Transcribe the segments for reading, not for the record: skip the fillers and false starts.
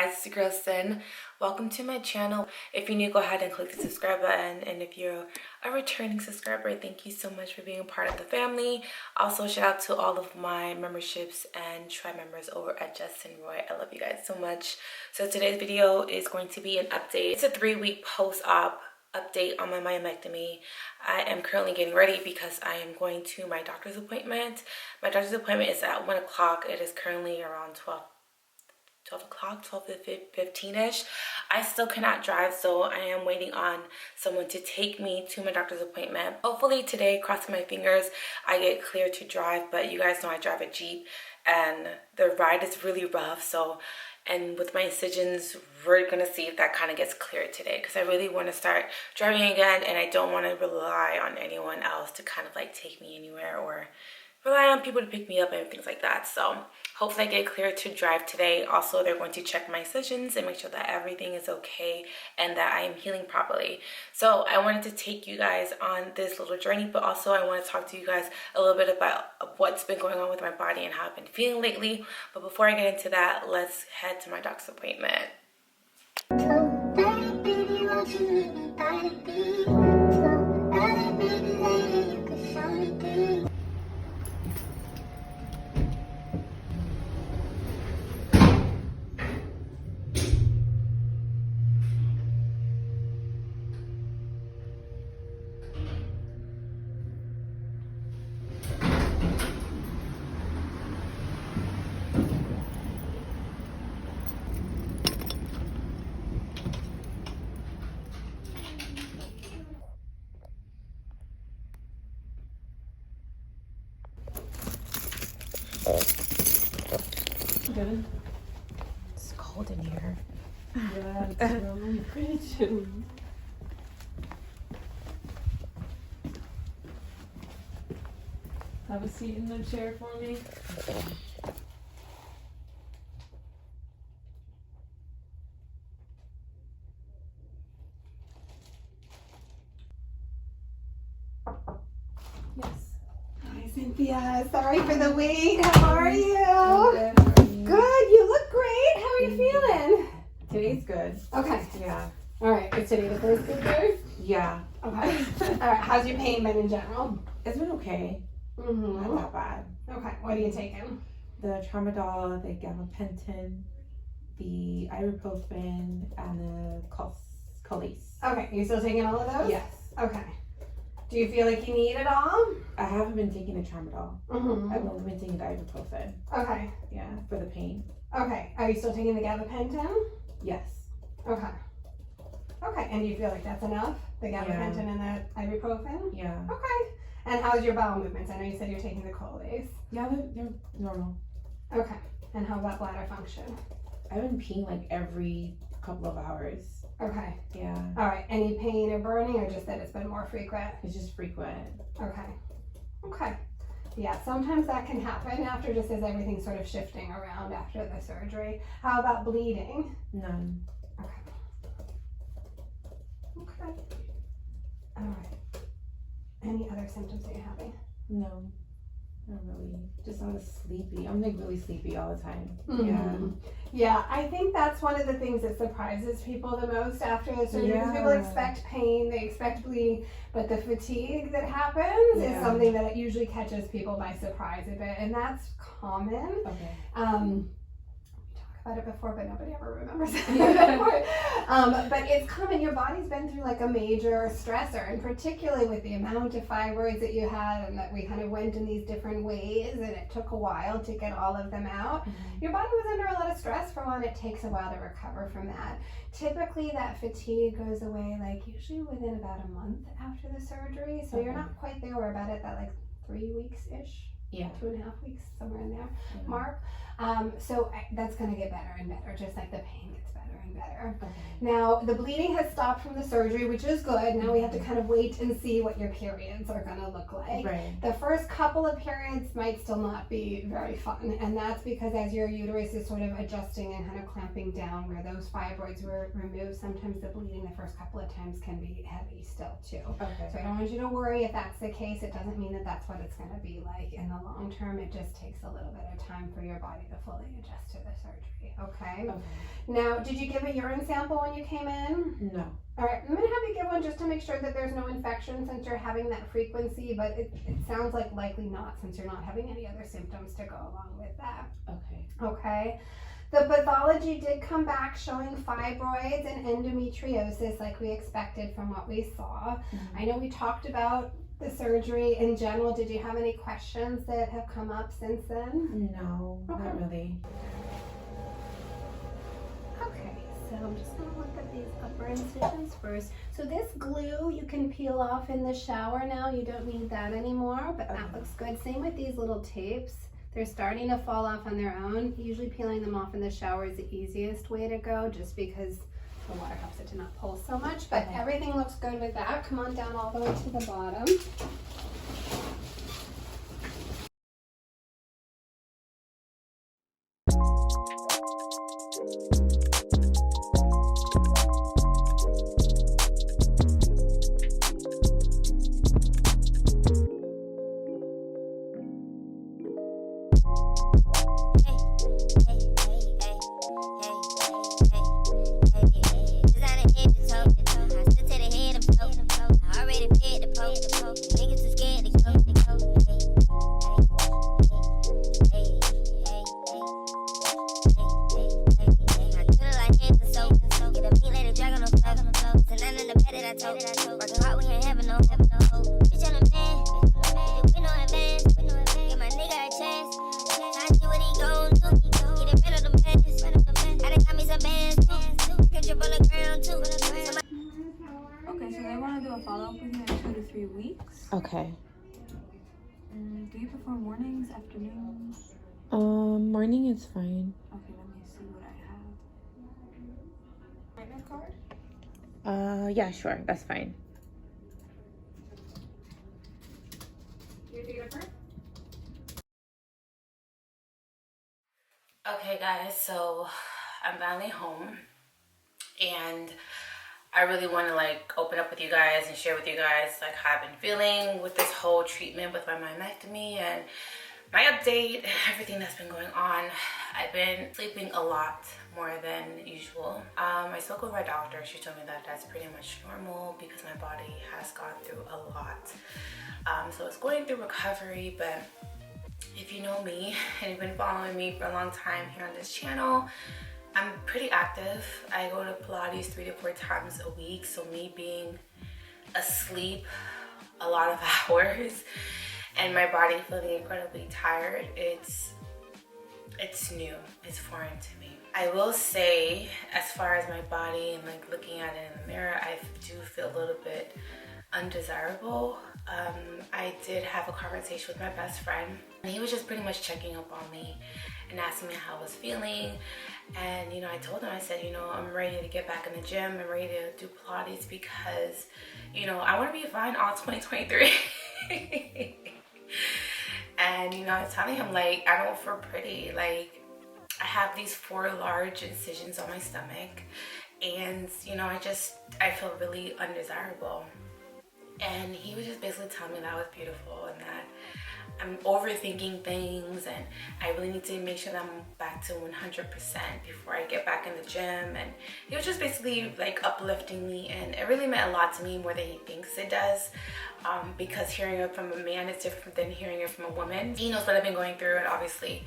guys, it's your girl Cyn. Welcome to my channel. If you're new, go ahead and click the subscribe button, and if you're a returning subscriber, thank you so much for being a part of the family. Also, shout out to all of my memberships and tribe members over at JustCynRoy. I love you guys so much. So today's video is going to be an update. It's a 3-week post-op update on my myomectomy. I am currently getting ready because I am going to my doctor's appointment. My doctor's appointment is at 1 o'clock. It is currently around 12 o'clock, 12 to 15-ish. I still cannot drive, so I am waiting on someone to take me to my doctor's appointment. Hopefully today, crossing my fingers, I get cleared to drive, but you guys know I drive a Jeep and the ride is really rough, and with my incisions, we're gonna see if that kind of gets cleared today, because I really want to start driving again, and I don't want to rely on anyone else to kind of like take me anywhere or rely on people to pick me up and things like that. So hopefully I get cleared to drive today. Also, they're going to check my incisions and make sure that everything is okay and that I am healing properly. So I wanted to take you guys on this little journey, but also I want to talk to you guys a little bit about what's been going on with my body and how I've been feeling lately. But before I get into that, let's head to my doctor's appointment. Good. It's cold in here. Yeah, it's really pretty chilly. Have a seat in the chair for me. Yes. Hi, Cynthia. Sorry for the wait. How are you? I'm good. How are you? Good. You look great. How are you feeling? Today's good. Okay. Yeah. All right. Is today the first good day? Yeah. Okay. All right. How's your pain been in general? It's been okay. Mm-hmm. Not that bad. Okay. What are you taking? The tramadol, the gabapentin, the ibuprofen, and the Colace. Okay. You still taking all of those? Yes. Okay. Do you feel like you need it all? I haven't been taking the tramadol. Mm-hmm. I've only been taking the ibuprofen. Okay. Yeah, for the pain. Okay. Are you still taking the gabapentin? Yes. Okay. Okay. And do you feel like that's enough? The gabapentin and the ibuprofen? Yeah. Okay. And how's your bowel movements? I know you said you're taking the Colace. Yeah, they're normal. Okay. And how about bladder function? I've been peeing like every couple of hours. Okay. Yeah. All right. Any pain or burning, or just that it's been more frequent? It's just frequent. Okay. Okay. Yeah, sometimes that can happen after, just as everything's sort of shifting around after the surgery. How about bleeding? None. Okay. Okay. All right. Any other symptoms that you're having? No. Not really. Just a lot of sleepy. I'm like really sleepy all the time. Mm-hmm. Yeah, I think that's one of the things that surprises people the most after the surgery. Because people expect pain, they expect bleeding, but the fatigue that happens is something that usually catches people by surprise a bit, and that's common. Okay. We talked about it before, but nobody ever remembers it. But it's common. Your body's been through like a major stressor, and particularly with the amount of fibroids that you had, and that we kind of went in these different ways, and it took a while to get all of them out. Mm-hmm. Your body was under a lot of stress for one. It takes a while to recover from that. Typically, that fatigue goes away like usually within about a month after the surgery. So you're not quite there. We're about at that like 3 weeks-ish. Yeah. 2.5 weeks, somewhere in there, mark. So that's going to get better and better, just like the pain gets better and better. Okay. Now, the bleeding has stopped from the surgery, which is good. Now we have to kind of wait and see what your periods are going to look like. Right. The first couple of periods might still not be very fun, and that's because as your uterus is sort of adjusting and kind of clamping down where those fibroids were removed, sometimes the bleeding the first couple of times can be heavy still too. Okay. So I don't want you to worry if that's the case. It doesn't mean that that's what it's going to be like in the long term. It just takes a little bit of time for your body to fully adjust to the surgery. Okay. Now, did you give a urine sample when you came in? No. All right, I'm gonna have you give one just to make sure that there's no infection since you're having that frequency, but it sounds like likely not since you're not having any other symptoms to go along with that. Okay. Okay. The pathology did come back showing fibroids and endometriosis like we expected from what we saw. I know we talked about the surgery in general. Did you have any questions that have come up since then? No, not really. Okay, so I'm just going to look at these upper incisions first. So this glue you can peel off in the shower now. You don't need that anymore, but that looks good. Same with these little tapes. They're starting to fall off on their own. Usually peeling them off in the shower is the easiest way to go just because the water helps it to not pull so much. But everything looks good with that. Come on down all the way to the bottom. Okay. Do you prefer mornings, afternoons? Morning is fine. Okay, let me see what I have. Appointment card? Yeah, sure. That's fine. Your date of birth? Okay guys, so I'm finally home and I really want to like open up with you guys and share with you guys like how I've been feeling with this whole treatment with my myomectomy and my update, everything that's been going on. I've been sleeping a lot more than usual. I spoke with my doctor. She told me that that's pretty much normal because my body has gone through a lot. So it's going through recovery, but if you know me and you've been following me for a long time here on this channel, I'm pretty active. I go to Pilates 3 to 4 times a week, so me being asleep a lot of hours and my body feeling incredibly tired, it's new, it's foreign to me. I will say, as far as my body and like looking at it in the mirror, I do feel a little bit undesirable. I did have a conversation with my best friend and he was just pretty much checking up on me and asking me how I was feeling. And you know, I told him, I said, you know, I'm ready to get back in the gym. I'm ready to do Pilates because, you know, I want to be fine all 2023. And you know, I was telling him like, I don't feel pretty. Like, I have these 4 large incisions on my stomach and you know, I feel really undesirable. And he was just basically telling me that I was beautiful and that I'm overthinking things and I really need to make sure that I'm back to 100% before I get back in the gym. And he was just basically like uplifting me, and it really meant a lot to me, more than he thinks it does, because hearing it from a man is different than hearing it from a woman. He knows what I've been going through, and obviously,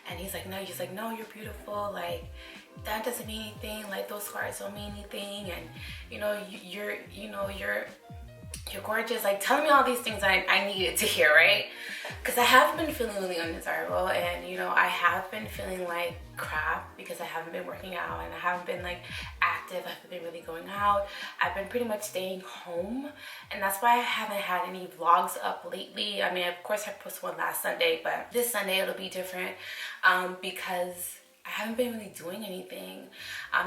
and he's like, no, you're beautiful, like that doesn't mean anything, like those scars don't mean anything, and you know, you're gorgeous, like telling me all these things I needed to hear, right? Because I have been feeling really undesirable, and you know, I have been feeling like crap because I haven't been working out and I haven't been like active. I haven't been really going out. I've been pretty much staying home, and that's why I haven't had any vlogs up lately. I mean, of course I posted one last Sunday, but this Sunday it'll be different because I haven't been really doing anything.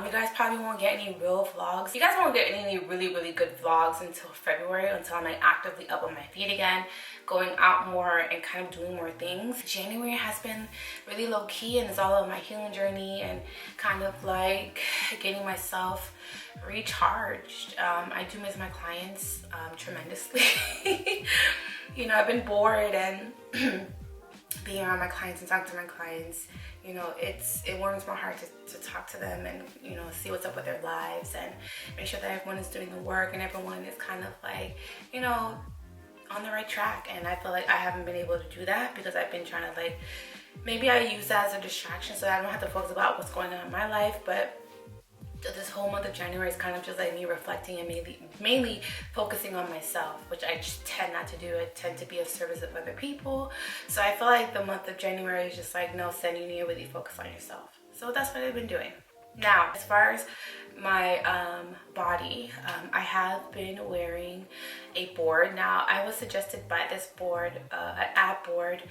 You guys probably won't get any real vlogs. You guys won't get any really good vlogs until February, until I'm like actively up on my feet again, going out more and kind of doing more things. January has been really low key and it's all about my healing journey and kind of like getting myself recharged. I do miss my clients tremendously. You know, I've been bored and being around my clients and talking to my clients, you know, it warms my heart to talk to them and, you know, see what's up with their lives and make sure that everyone is doing the work and everyone is kind of like, you know, on the right track. And I feel like I haven't been able to do that because I've been trying to, like, maybe I use that as a distraction so I don't have to focus about what's going on in my life. But this whole month of January is kind of just like me reflecting and mainly focusing on myself, which I just tend not to do. I tend to be of service of other people. So I feel like the month of January is just like, no, Cyn, you need to really focus on yourself. So that's what I've been doing. Now, as far as my body, I have been wearing a board. Now, I was suggested by this board, an ab board,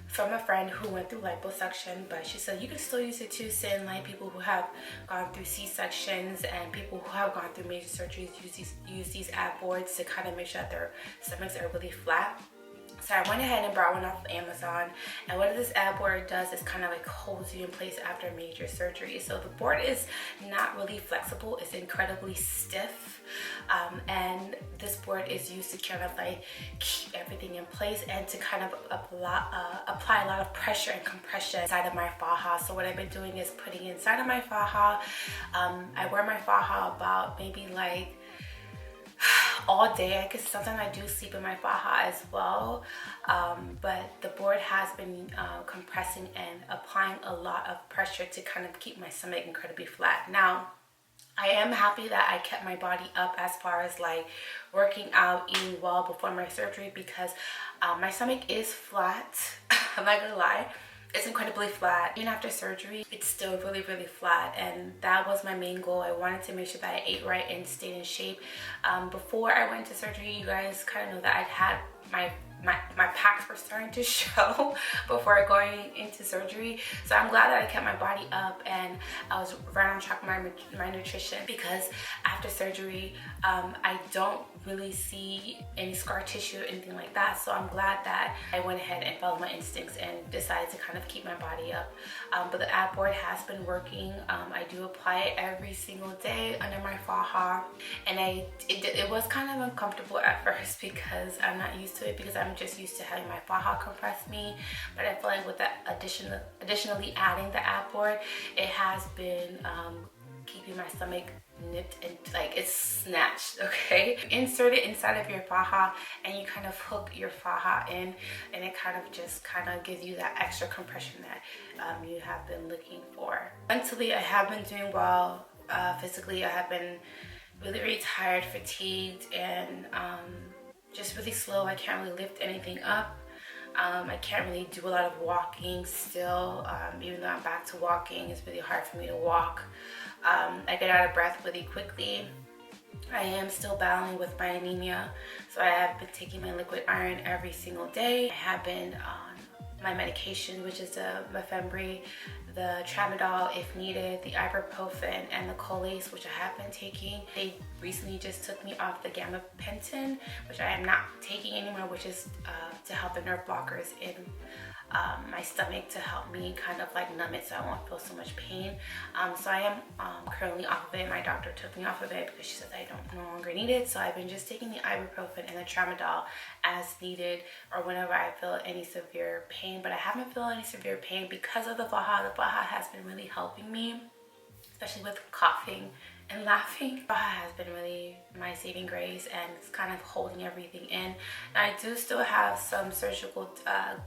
from a friend who went through liposuction, but she said you can still use it too, Cyn. Like people who have gone through C-sections and people who have gone through major surgeries use these ab boards to kind of make sure that their stomachs are really flat. So I went ahead and brought one off of Amazon, and what this ab board does is kind of like holds you in place after major surgery. So the board is not really flexible, it's incredibly stiff, and this board is used to kind of like keep everything in place and to kind of apply a lot of pressure and compression inside of my faja. So what I've been doing is putting inside of my faja. I wear my faja about maybe like all day. I guess sometimes I do sleep in my faja as well, but the board has been compressing and applying a lot of pressure to kind of keep my stomach incredibly flat. Now, I am happy that I kept my body up as far as like working out, eating well before my surgery, because my stomach is flat. I'm not gonna lie. It's incredibly flat. Even after surgery, it's still really, really flat, and that was my main goal. I wanted to make sure that I ate right and stayed in shape. Before I went to surgery, you guys kind of know that I'd had my packs were starting to show before going into surgery. So I'm glad that I kept my body up and I was right on track with my nutrition, because after surgery, I don't really see any scar tissue or anything like that. So I'm glad that I went ahead and followed my instincts and decided to kind of keep my body up. But the ab board has been working. I do apply it every single day under my faja, and it was kind of uncomfortable at first because I'm not used to it, because I'm just used to having my faja compress me. But I feel like with that additionally adding the ab board, it has been keeping my stomach nipped and like it's snatched. Okay, insert it inside of your faja and you kind of hook your faja in, and it kind of gives you that extra compression that you have been looking for. Mentally, I have been doing well. Physically, I have been really, really tired, fatigued, and just really slow. I can't really lift anything up. I can't really do a lot of walking still. Even though I'm back to walking, it's really hard for me to walk. I get out of breath really quickly. I am still battling with my anemia, so I have been taking my liquid iron every single day. I have been on my medication, which is the Mefenbri, the tramadol if needed, the ibuprofen, and the Colace, which I have been taking. They recently just took me off the gabapentin, which I am not taking anymore, which is to help the nerve blockers in my stomach, to help me kind of like numb it so I won't feel so much pain. So I am currently off of it. My doctor took me off of it because she said I don't no longer need it. So I've been just taking the ibuprofen and the tramadol as needed, or whenever I feel any severe pain. But I haven't felt any severe pain because of the faja. The faja has been really helping me, especially with coughing and laughing. Faja has been really my saving grace, and it's kind of holding everything in. Now, I do still have some surgical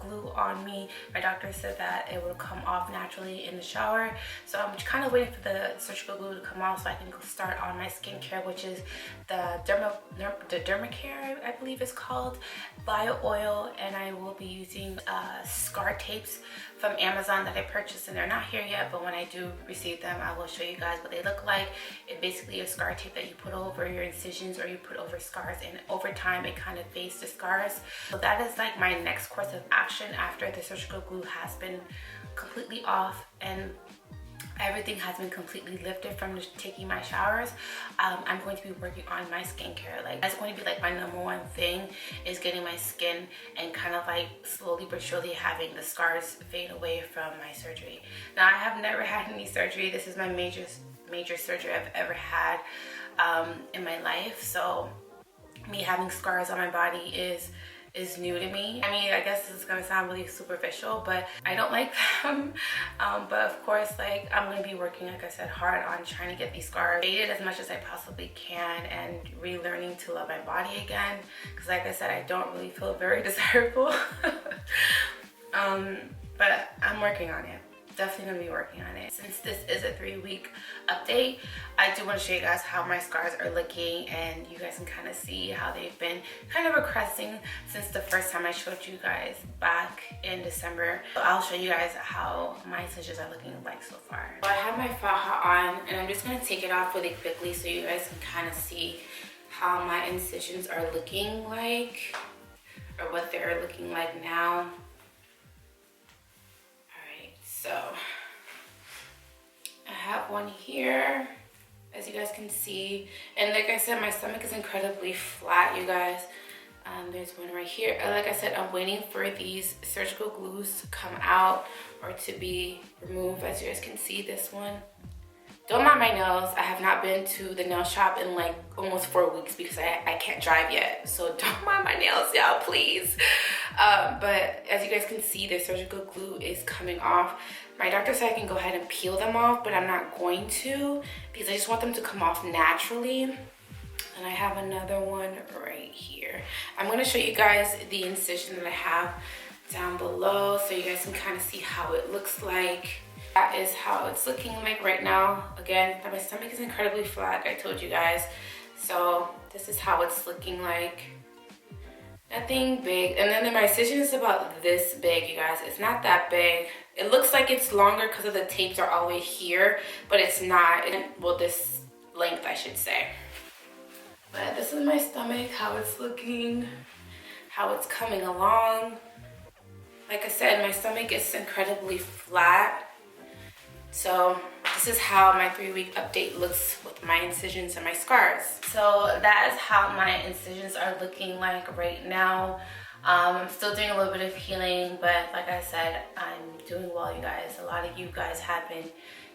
glue on me. My doctor said that it will come off naturally in the shower, so I'm kind of waiting for the surgical glue to come off so I can start on my skincare, which is the Dermacare, I believe it's called, bio oil, and I will be using scar tapes from Amazon that I purchased, and they're not here yet, but when I do receive them, I will show you guys what they look like. It's basically a scar tape that you put over your incisions or you put over scars, and over time it kind of fades the scars. So that is like my next course of action after the surgical glue has been completely off and everything has been completely lifted from taking my showers. I'm going to be working on my skincare. Like, that's going to be like my number one thing, is getting my skin and kind of like slowly but surely having the scars fade away from my surgery. Now, I have never had any surgery. This is my major surgery I've ever had in my life. So me having scars on my body is is new to me. I mean, I guess this is gonna sound really superficial, but I don't like them. But of course, like, I'm gonna be working, like I said, hard on trying to get these scars faded as much as I possibly can and relearning to love my body again. Because like I said, I don't really feel very desirable. But I'm working on it. Definitely gonna be working on it. Since this is a 3-week update, I do want to show you guys how my scars are looking, and you guys can kind of see how they've been kind of regressing since the first time I showed you guys back in December. So I'll show you guys how my incisions are looking like so far. So I have my faja on, and I'm just gonna take it off really quickly so you guys can kind of see how my incisions are looking like, or what they're looking like now. So I have one here, as you guys can see, and like I said, my stomach is incredibly flat, you guys. There's one right here. Like I said, I'm waiting for these surgical glues to come out or to be removed. As you guys can see, this one. Don't mind my nails. I have not been to the nail shop in like almost 4 weeks because I can't drive yet. So don't mind my nails, y'all, please. But as you guys can see, the surgical glue is coming off. My doctor said I can go ahead and peel them off, but I'm not going to because I just want them to come off naturally. And I have another one right here. I'm gonna show you guys the incision that I have down below so you guys can kind of see how it looks like. That is how it's looking like right now. Again, my stomach is incredibly flat, I told you guys. So this is how it's looking like. Nothing big. And then my incision is about this big, you guys. It's not that big. It looks like it's longer because of the tapes are all the way here, but it's not. Well, this length, I should say. But this is my stomach, how it's looking, how it's coming along. Like I said, my stomach is incredibly flat. So this is how my 3-week update looks with my incisions and my scars. So that is how my incisions are looking like right now. I'm still doing a little bit of healing, but like I said, I'm doing well, you guys. A lot of you guys have been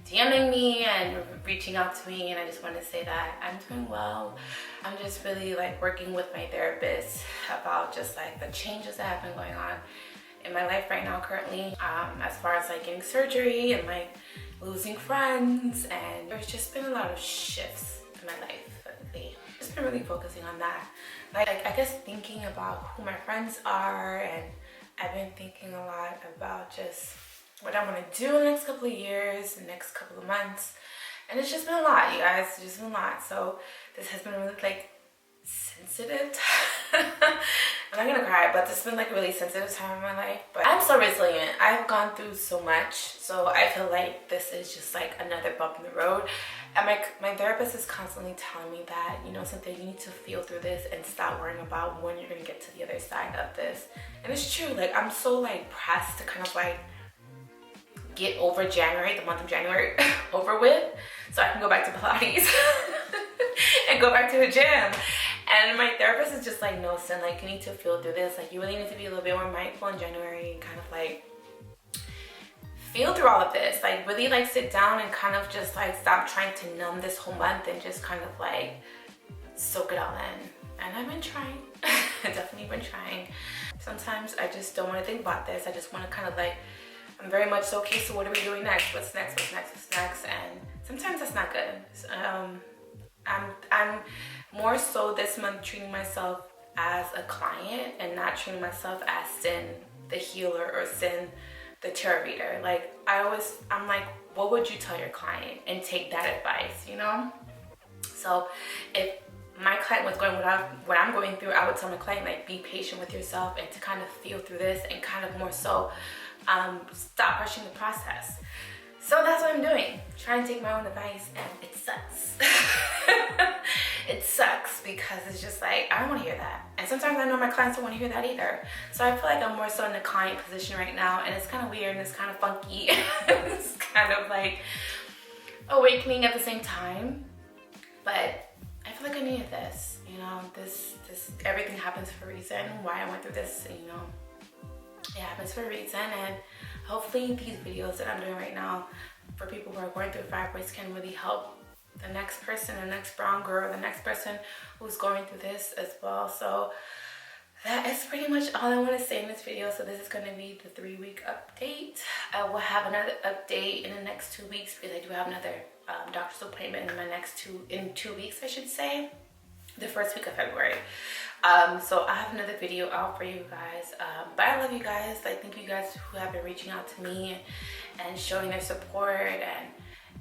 DMing me and reaching out to me, and I just want to say that I'm doing well. I'm just really like working with my therapist about just like the changes that have been going on in my life right now currently, as far as like getting surgery and like losing friends, and there's just been a lot of shifts in my life lately. Just been really focusing on that. Like I guess thinking about who my friends are, and I've been thinking a lot about just what I want to do in the next couple of years, the next couple of months, and it's just been a lot, you guys. It's just been a lot. So this has been really like sensitive. I'm not gonna cry, but this has been like a really sensitive time in my life. But I'm so resilient. I've gone through so much, so I feel like this is just like another bump in the road. And my therapist is constantly telling me that, you know, Cynthia, you need to feel through this and stop worrying about when you're gonna get to the other side of this. And it's true. Like, I'm so like pressed to kind of like get over January, the month of January, over with, so I can go back to Pilates and go back to the gym. And my therapist is just like, no, Cyn, like, you need to feel through this. Like, you really need to be a little bit more mindful in January and kind of like feel through all of this. Like, really like sit down and kind of just like stop trying to numb this whole month and just kind of like soak it all in. And I've been trying. I've definitely been trying. Sometimes I just don't want to think about this. I just want to kind of like, I'm very much so, okay, so what are we doing next? What's next? What's next? What's next? And sometimes that's not good. I'm more so this month treating myself as a client and not treating myself as Cyn the healer or Cyn the tarot reader. Like, I'm like, what would you tell your client? And take that advice, you know? So if my client was going what I'm going through, I would tell my client, like, be patient with yourself and to kind of feel through this and kind of more so stop rushing the process. So that's what I'm doing, trying to take my own advice, and it sucks. It sucks because it's just like, I don't want to hear that. And sometimes I know my clients don't want to hear that either. So I feel like I'm more so in the client position right now, and it's kind of weird and it's kind of funky. It's kind of like awakening at the same time. But I feel like I needed this, you know, this everything happens for a reason. Why I went through this, you know, it happens for a reason. And hopefully these videos that I'm doing right now for people who are going through fibroids can really help the next person, the next brown girl, the next person who's going through this as well. So that is pretty much all I want to say in this video. So this is going to be the 3-week update. I will have another update in the next 2 weeks because I do have another doctor's appointment in 2 weeks, I should say, the first week of February. So I have another video out for you guys. But I love you guys. I thank you guys who have been reaching out to me and showing their support, and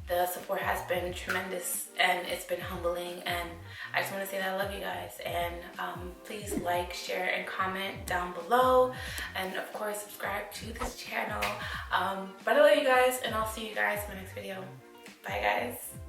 the support has been tremendous and it's been humbling, and I just want to say that I love you guys. And please like, share, and comment down below, and of course subscribe to this channel. But I love you guys, and I'll see you guys in my next video. Bye guys.